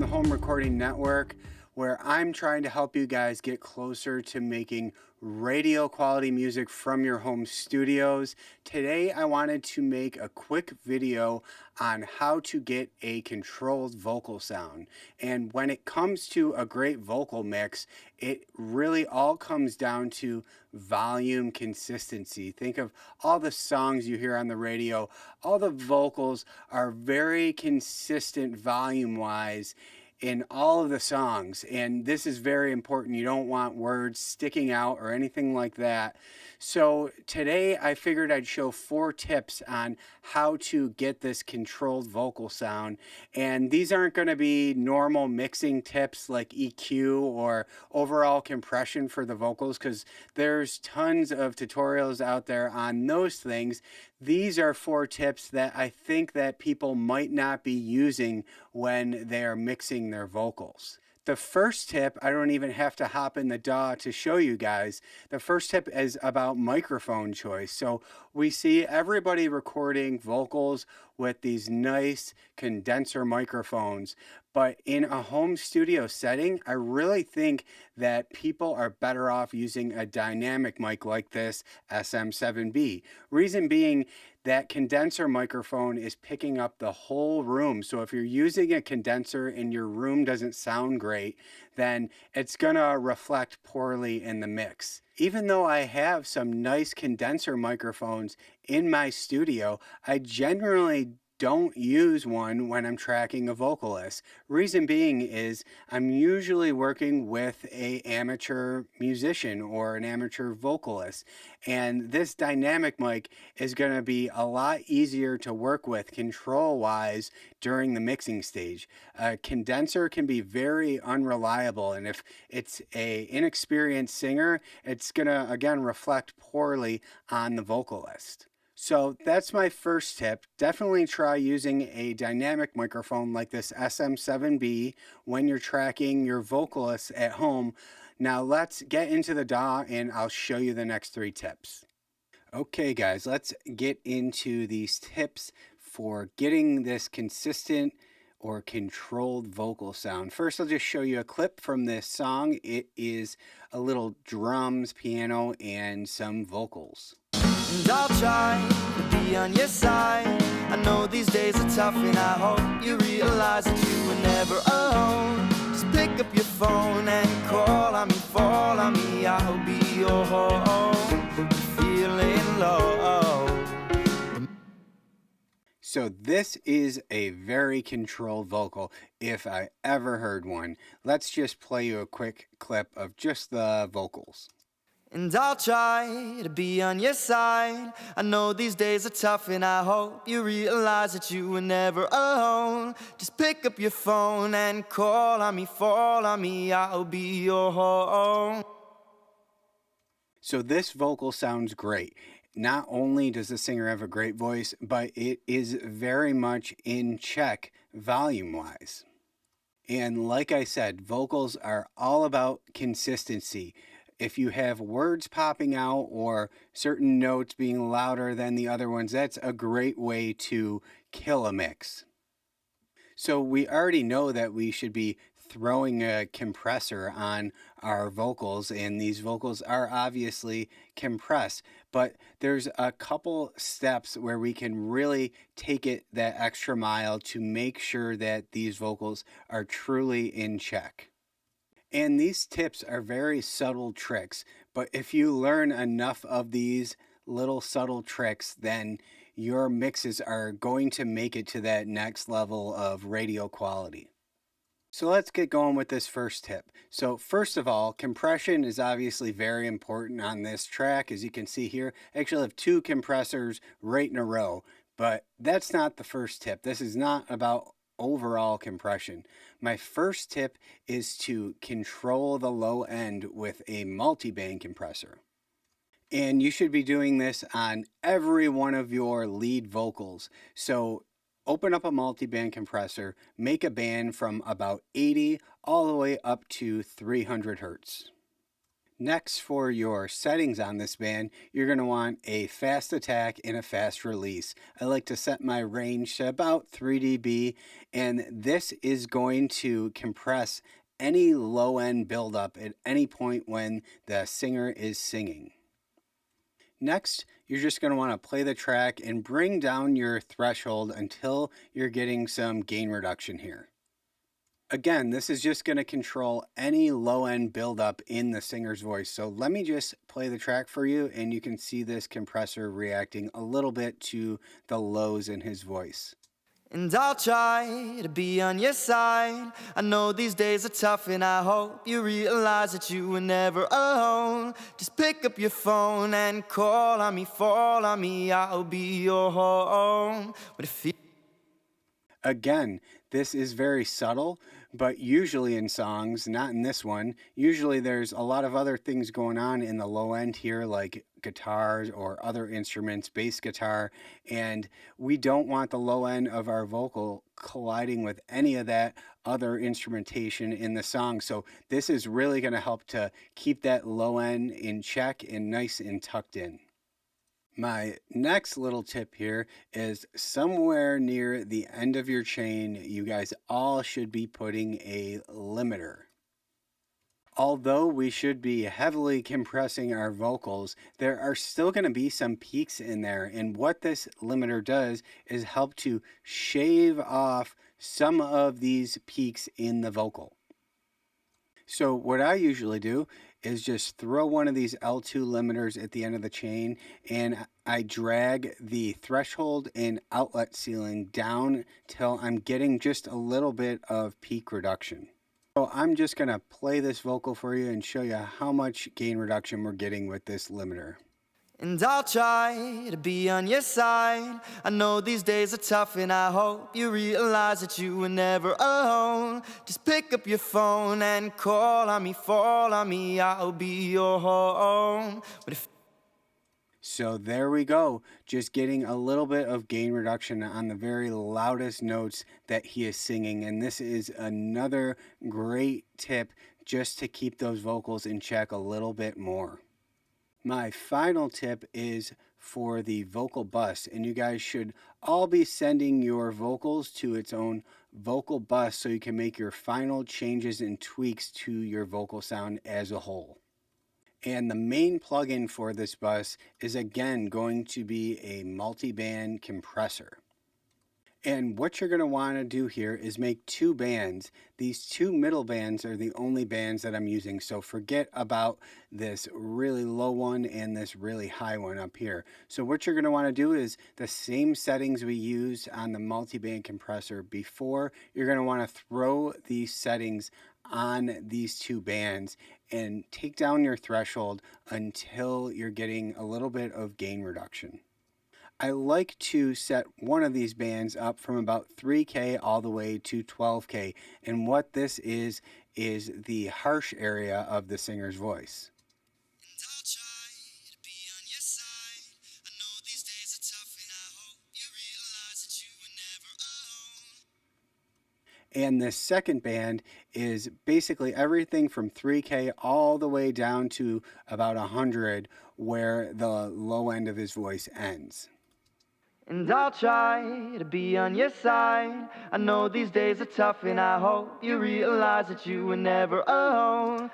the Home Recording Network, where I'm trying to help you guys get closer to making radio quality music from your home studios. Today, I wanted to make a quick video on how to get a controlled vocal sound. And when it comes to a great vocal mix, it really all comes down to volume consistency. Think of all the songs you hear on the radio. All the vocals are very consistent volume-wise in all of the songs, and this is very important. You don't want words sticking out or anything like that. So today I figured I'd show 4 tips on how to get this controlled vocal sound, and these aren't going to be normal mixing tips like EQ or overall compression for the vocals, because there's tons of tutorials out there on those things. These are 4 tips that I think that people might not be using when they are mixing their vocals. The first tip, I don't even have to hop in the DAW to show you guys. The first tip is about microphone choice. So we see everybody recording vocals with these nice condenser microphones. But in a home studio setting, I really think that people are better off using a dynamic mic like this SM7B. Reason being, that condenser microphone is picking up the whole room. So if you're using a condenser and your room doesn't sound great, then it's gonna reflect poorly in the mix. Even though I have some nice condenser microphones in my studio, I generally don't use one when I'm tracking a vocalist. Reason being is I'm usually working with an amateur musician or an amateur vocalist, and this dynamic mic is going to be a lot easier to work with control wise during the mixing stage. A condenser can be very unreliable, and if it's an inexperienced singer, it's going to again reflect poorly on the vocalist. So that's my first tip. Definitely try using a dynamic microphone like this SM7B when you're tracking your vocalists at home. Now let's get into the DAW and I'll show you the next 3 tips. Okay guys, let's get into these tips for getting this consistent or controlled vocal sound. First, I'll just show you a clip from this song. It is a little drums, piano, and some vocals. And I'll try to be on your side. I know these days are tough and I hope you realize that you were never alone. Just pick up your phone and call on me, fall on me. I'll be your home. Feeling low. So this is a very controlled vocal if I ever heard one. Let's just play you a quick clip of just the vocals. And I'll try to be on your side. I know these days are tough and I hope you realize that you were never alone. Just pick up your phone and call on me, fall on me. I'll be your home. So this vocal sounds great. Not only does the singer have a great voice, but it is very much in check volume-wise. And like I said, vocals are all about consistency. If you have words popping out or certain notes being louder than the other ones, that's a great way to kill a mix. So we already know that we should be throwing a compressor on our vocals, and these vocals are obviously compressed, but there's a couple steps where we can really take it that extra mile to make sure that these vocals are truly in check. And these tips are very subtle tricks, but if you learn enough of these little subtle tricks, then your mixes are going to make it to that next level of radio quality. So let's get going with this first tip. So first of all, compression is obviously very important on this track. As you can see here, I actually have 2 compressors right in a row, but that's not the first tip. This is not about overall compression. My first tip is to control the low end with a multiband compressor. And you should be doing this on every one of your lead vocals. So open up a multiband compressor, make a band from about 80 all the way up to 300 hertz. Next, for your settings on this band, you're going to want a fast attack and a fast release. I like to set my range to about 3 dB, and this is going to compress any low end buildup at any point when the singer is singing. Next, you're just going to want to play the track and bring down your threshold until you're getting some gain reduction here. Again, this is just going to control any low end buildup in the singer's voice. So let me just play the track for you, and you can see this compressor reacting a little bit to the lows in his voice. And I'll try to be on your side. I know these days are tough, and I hope you realize that you were never alone. Just pick up your phone and call on me, fall on me, I'll be your home. But if Again, this is very subtle, but usually in songs, not in this one, usually there's a lot of other things going on in the low end here, like guitars or other instruments, bass guitar, and we don't want the low end of our vocal colliding with any of that other instrumentation in the song. So this is really going to help to keep that low end in check and nice and tucked in. My next little tip here is somewhere near the end of your chain, you guys all should be putting a limiter. Although we should be heavily compressing our vocals, there are still going to be some peaks in there. And what this limiter does is help to shave off some of these peaks in the vocal. So what I usually do is just throw one of these L2 limiters at the end of the chain, and I drag the threshold and outlet ceiling down till I'm getting just a little bit of peak reduction. So I'm just going to play this vocal for you and show you how much gain reduction we're getting with this limiter. And I'll try to be on your side. I know these days are tough, and I hope you realize that you were never alone. Just pick up your phone and call on me, fall on me, I'll be your home. But if So there we go, just getting a little bit of gain reduction on the very loudest notes that he is singing. And this is another great tip just to keep those vocals in check a little bit more. My final tip is for the vocal bus, and you guys should all be sending your vocals to its own vocal bus so you can make your final changes and tweaks to your vocal sound as a whole. And the main plugin for this bus is again going to be a multiband compressor. And what you're going to want to do here is make two bands. These two middle bands are the only bands that I'm using. So forget about this really low one and this really high one up here. So what you're going to want to do is the same settings we used on the multiband compressor before. You're going to want to throw these settings on these two bands and take down your threshold until you're getting a little bit of gain reduction. I like to set one of these bands up from about 3K all the way to 12K. And what this is the harsh area of the singer's voice. And I'll try to be on your side. I know these days are tough, and I hope you realize that you were never alone. And this second band is basically everything from 3K all the way down to about 100, where the low end of his voice ends. And I'll try to be on your side. I know these days are tough, and I hope you realize that you were never alone.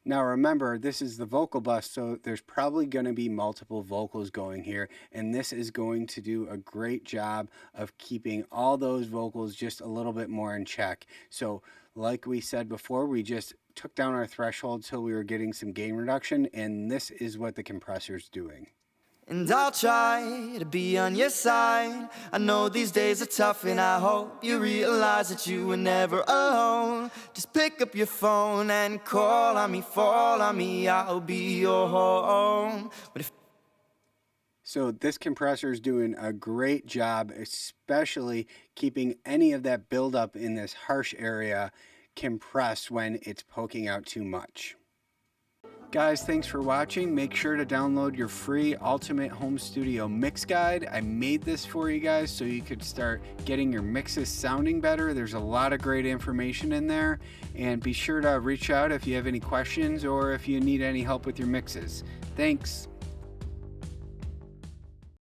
Now remember, this is the vocal bus, so there's probably going to be multiple vocals going here, and this is going to do a great job of keeping all those vocals just a little bit more in check. So like we said before, we just took down our threshold till we were getting some gain reduction, and this is what the compressor's doing. And I'll try to be on your side. I know these days are tough, and I hope you realize that you were never alone. Just pick up your phone and call on me, fall on me, I'll be your home. But if So this compressor is doing a great job, especially keeping any of that buildup in this harsh area compressed when it's poking out too much. Guys, thanks for watching. Make sure to download your free Ultimate Home Studio Mix Guide. I made this for you guys so you could start getting your mixes sounding better. There's a lot of great information in there. And be sure to reach out if you have any questions or if you need any help with your mixes. Thanks.